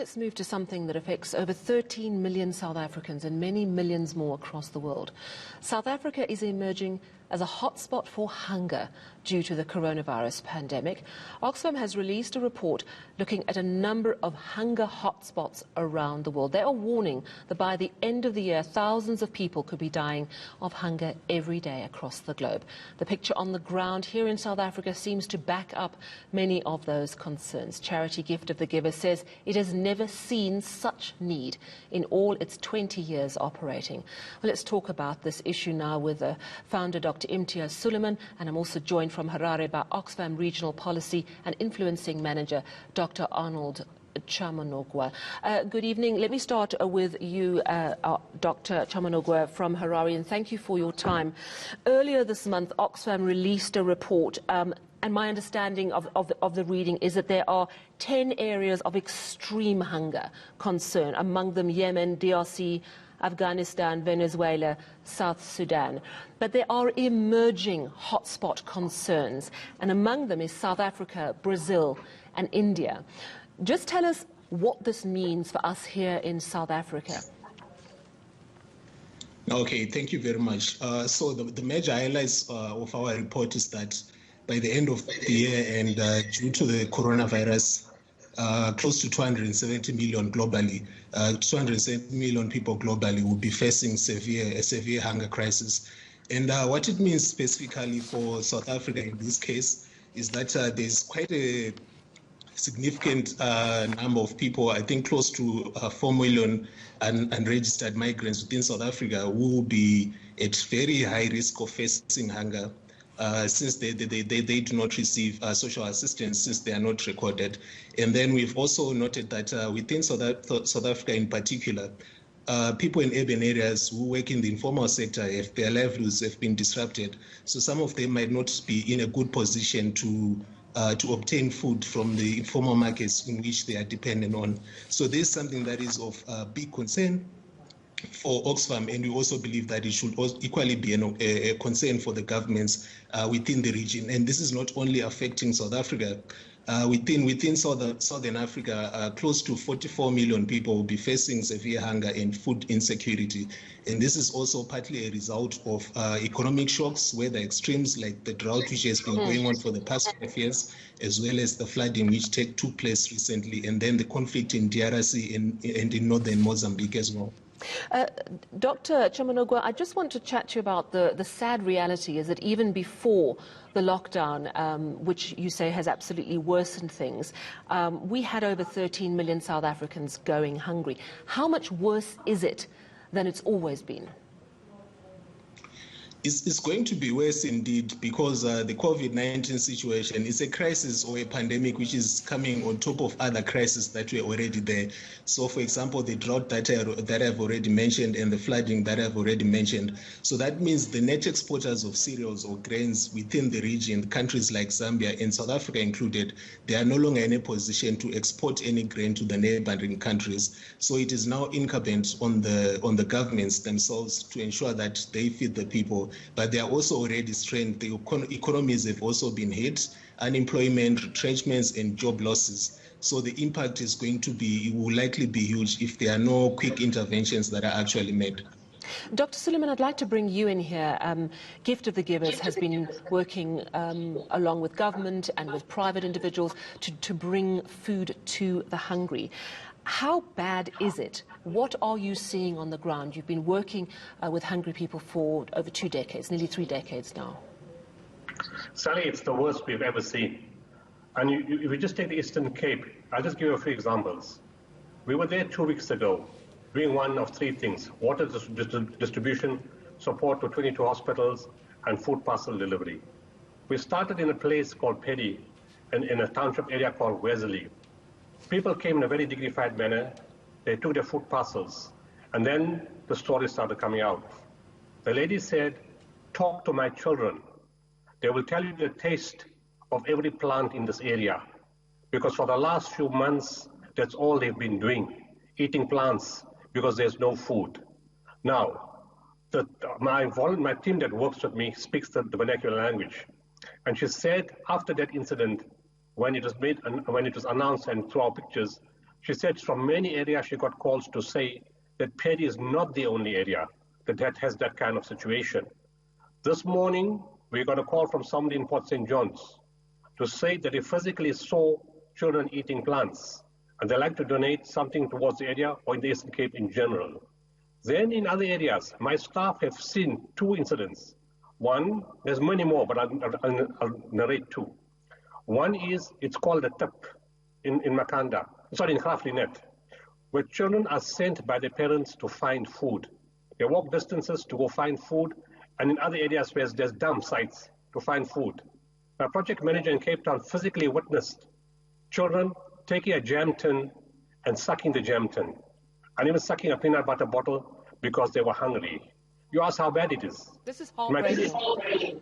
let's move to something that affects over 13 million South Africans and many millions more across the world. South Africa is emerging as a hotspot for hunger due to the coronavirus pandemic. Oxfam has released a report looking at a number of hunger hotspots around the world. They are warning that by the end of the year, thousands of people could be dying of hunger every day across the globe. The picture on the ground here in South Africa seems to back up many of those concerns. Charity Gift of the Giver says it has never seen such need in all its 20 years operating. Well, let's talk about this issue now with founder Dr. Imtiaz Sooliman, and I'm also joined from Harare by Oxfam Regional Policy and Influencing Manager Dr. Arnold Chamunogwa. Good evening. Let me start with you, Dr. Chamunogwa from Harare, and thank you for your time. Earlier this month, Oxfam released a report, and my understanding of the reading is that there are 10 areas of extreme hunger concern, among them Yemen, DRC, Afghanistan, Venezuela, South Sudan. But there are emerging hotspot concerns, and among them is South Africa, Brazil, and India. Just tell us what this means for us here in South Africa. Okay, thank you very much. So the major highlights of our report is that by the end of the year and due to the coronavirus, close to 270 million globally, 270 million people globally will be facing a severe hunger crisis. And what it means specifically for South Africa in this case is that there's quite a significant number of people, I think close to 4 million unregistered migrants within South Africa who will be at very high risk of facing hunger. Since they do not receive social assistance, since they are not recorded. And then we've also noted that within South Africa in particular, people in urban areas who work in the informal sector, if their livelihoods have been disrupted, so some of them might not be in a good position to obtain food from the informal markets in which they are dependent on. So this is something that is of big concern for Oxfam, and we also believe that it should also equally be a concern for the governments within the region. And this is not only affecting South Africa. Within Southern Africa, close to 44 million people will be facing severe hunger and food insecurity. And this is also partly a result of economic shocks, weather extremes like the drought which has been going on for the past 5 years, as well as the flooding which took place recently, and then the conflict in DRC and in northern Mozambique as well. Dr. Chamunogwa, I just want to chat to you about the sad reality is that even before the lockdown, which you say has absolutely worsened things, we had over 13 million South Africans going hungry. How much worse is it than it's always been? It's going to be worse indeed, because the COVID-19 situation is a crisis or a pandemic which is coming on top of other crises that were already there. So, for example, the drought that I've already mentioned and the flooding that I've already mentioned. So that means the net exporters of cereals or grains within the region, countries like Zambia and South Africa included, they are no longer in a position to export any grain to the neighboring countries. So it is now incumbent on the governments themselves to ensure that they feed the people. But they are also already strained. The economies have also been hit, unemployment, retrenchments, and job losses. So the impact is it will likely be huge if there are no quick interventions that are actually made. Dr. Sooliman, I'd like to bring you in here. Gift of the Givers has been working along with government and with private individuals to bring food to the hungry. How bad is it? What are you seeing on the ground? You've been working with hungry people for over 2 decades, nearly 3 decades now. Sally, it's the worst we've ever seen. And if you just take the Eastern Cape, I'll just give you a few examples. We were there 2 weeks ago, doing one of 3 things: water distribution, support to 22 hospitals, and food parcel delivery. We started in a place called Pedi, in a township area called Wesley. People came in a very dignified manner. They took their food parcels, and then the stories started coming out. The lady said, "Talk to my children. They will tell you the taste of every plant in this area," because for the last few months, that's all they've been doing, eating plants, because there's no food. Now, my team that works with me speaks the vernacular language, and she said after that incident, when it was announced and through our pictures, She said from many areas she got calls to say that Pedi is not the only area that has that kind of situation. This morning, we got a call from somebody in Port St. John's to say that they physically saw children eating plants, and they like to donate something towards the area or in the Eastern Cape in general. Then in other areas, my staff have seen 2 incidents. One, there's many more, but I'll narrate 2. One is, it's called a tip in Makanda, in Graflinet, where children are sent by their parents to find food. They walk distances to go find food, and in other areas where there's dump sites to find food. My project manager in Cape Town physically witnessed children taking a jam tin and sucking the jam tin, and even sucking a peanut butter bottle because they were hungry. You ask how bad it is. This is heartbreaking.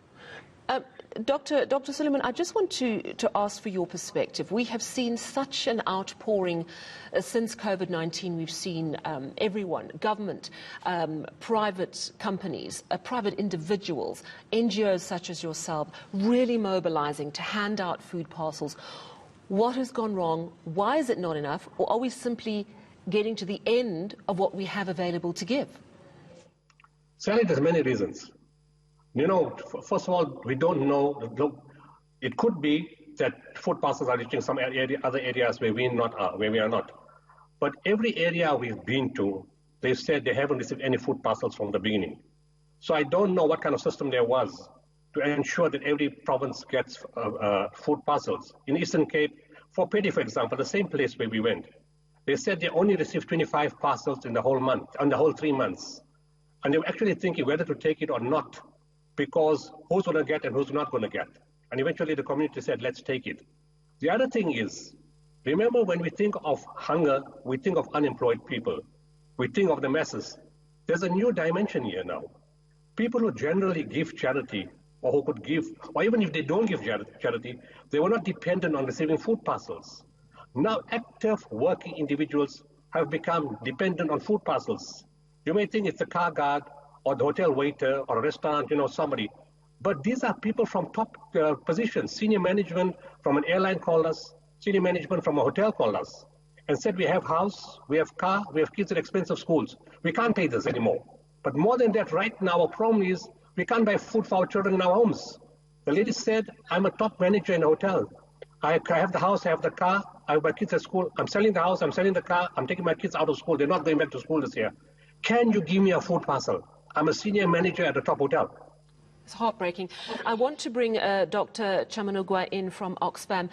Dr. Sooliman, I just want to ask for your perspective. We have seen such an outpouring since COVID-19. We've seen everyone, government, private companies, private individuals, NGOs such as yourself, really mobilizing to hand out food parcels. What has gone wrong? Why is it not enough? Or are we simply getting to the end of what we have available to give? Sally, there's many reasons. You know, first of all, we don't know. It could be that food parcels are reaching some other areas where we are not. But every area we've been to, they said they haven't received any food parcels from the beginning. So I don't know what kind of system there was to ensure that every province gets food parcels. In Eastern Cape, for Pedi, for example, the same place where we went, they said they only received 25 parcels in the whole month, in the whole 3 months. And they were actually thinking whether to take it or not, because who's going to get and who's not going to get. And eventually the community said, let's take it. The other thing is, remember when we think of hunger, we think of unemployed people. We think of the masses. There's a new dimension here now. People who generally give charity, or who could give, or even if they don't give charity, they were not dependent on receiving food parcels. Now active working individuals have become dependent on food parcels. You may think it's the car guard or the hotel waiter or a restaurant, somebody. But these are people from top positions. Senior management from an airline called us, senior management from a hotel called us, and said we have house, we have car, we have kids in expensive schools. We can't pay this anymore. But more than that, right now, our problem is we can't buy food for our children in our homes. The lady said, I'm a top manager in a hotel. I have the house, I have the car, I have my kids at school. I'm selling the house, I'm selling the car, I'm taking my kids out of school. They're not going back to school this year. Can you give me a food parcel? I'm a senior manager at a top hotel. It's heartbreaking. I want to bring Dr. Chamunogwa in from Oxfam.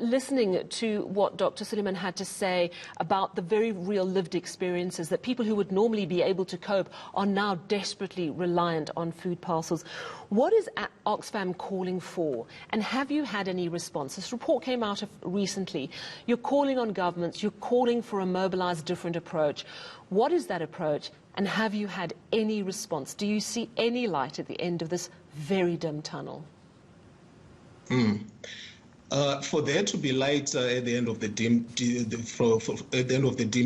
Listening to what Dr. Sooliman had to say about the very real lived experiences that people who would normally be able to cope are now desperately reliant on food parcels. What is Oxfam calling for? And have you had any response? This report came out recently. You're calling on governments. You're calling for a mobilized, different approach. What is that approach? And have you had any response? Do you see any light at the end of this very dim tunnel? For there to be light at the end of the dim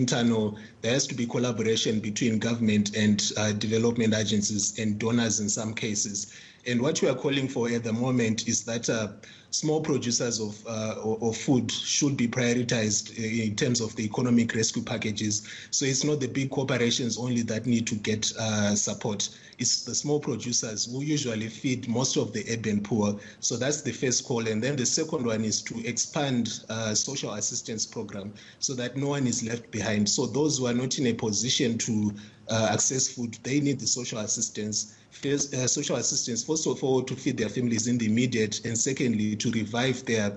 tunnel, there has to be collaboration between government and development agencies and donors in some cases. And what we are calling for at the moment is that small producers of food should be prioritized in terms of the economic rescue packages. So it's not the big corporations only that need to get support. It's the small producers who usually feed most of the urban poor. So that's the first call. And then the second one is to expand social assistance program so that no one is left behind. So those who are not in a position to access food, they need the social assistance. Social assistance, first of all, to feed their families in the immediate, and secondly, to revive their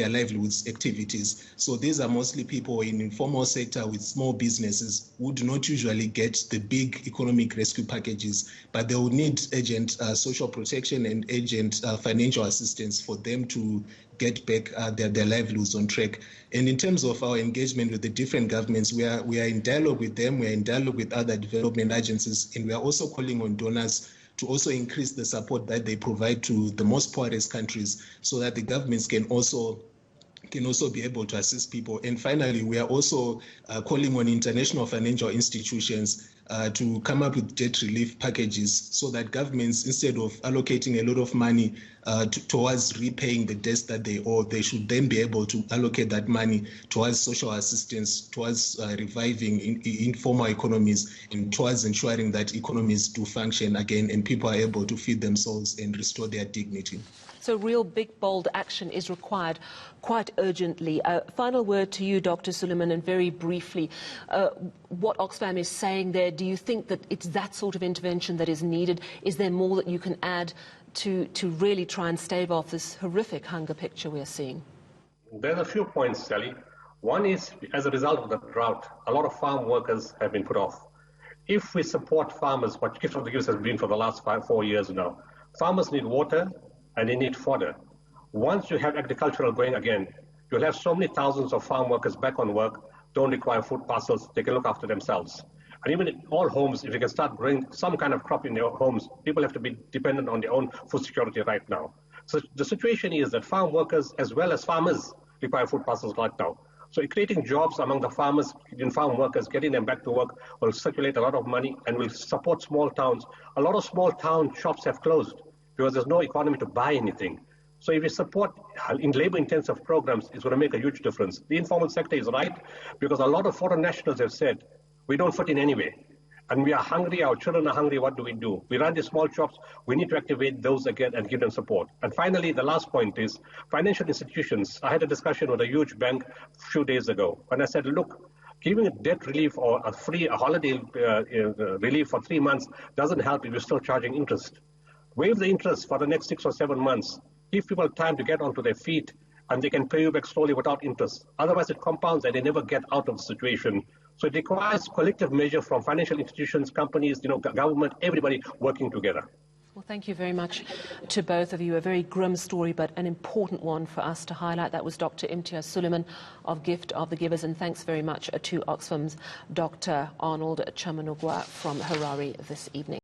livelihoods activities. So these are mostly people in informal sector with small businesses who do not usually get the big economic rescue packages, but they will need urgent social protection and urgent financial assistance for them to get back their livelihoods on track. And in terms of our engagement with the different governments, we are in dialogue with them, we are in dialogue with other development agencies, and we are also calling on donors to also increase the support that they provide to the most poorest countries so that the governments can also can also be able to assist people. And finally, we are also calling on international financial institutions to come up with debt relief packages so that governments, instead of allocating a lot of money towards repaying the debts that they owe, they should then be able to allocate that money towards social assistance, towards reviving informal economies, and towards ensuring that economies do function again and people are able to feed themselves and restore their dignity. So real big, bold action is required quite urgently. Final word to you, Dr. Sooliman, and very briefly, what Oxfam is saying there, do you think that it's that sort of intervention that is needed? Is there more that you can add to really try and stave off this horrific hunger picture we're seeing? There's a few points, Sally. One is, as a result of the drought, a lot of farm workers have been put off. If we support farmers, what Gift of the Gives has been for the last 4 years now, farmers need water, and they need fodder. Once you have agricultural going again, you'll have so many thousands of farm workers back on work, don't require food parcels, they can look after themselves. And even in all homes, if you can start growing some kind of crop in their homes, people have to be dependent on their own food security right now. So the situation is that farm workers as well as farmers require food parcels right now. So creating jobs among the farmers and farm workers, getting them back to work will circulate a lot of money and will support small towns. A lot of small town shops have closed because there's no economy to buy anything. So if we support in labor-intensive programs, it's going to make a huge difference. The informal sector is right because a lot of foreign nationals have said, we don't fit in anyway. And we are hungry, our children are hungry, what do? We run these small shops, we need to activate those again and give them support. And finally, the last point is financial institutions. I had a discussion with a huge bank a few days ago, and I said, look, giving a debt relief or a holiday relief for 3 months doesn't help if you're still charging interest. Waive the interest for the next 6 or 7 months. Give people time to get onto their feet, and they can pay you back slowly without interest. Otherwise, it compounds and they never get out of the situation. So it requires collective measure from financial institutions, companies, government, everybody working together. Well, thank you very much to both of you. A very grim story, but an important one for us to highlight. That was Dr. Imtiaz Sooliman of Gift of the Givers, and thanks very much to Oxfam's Dr. Arnold Chamunogwa from Harare this evening.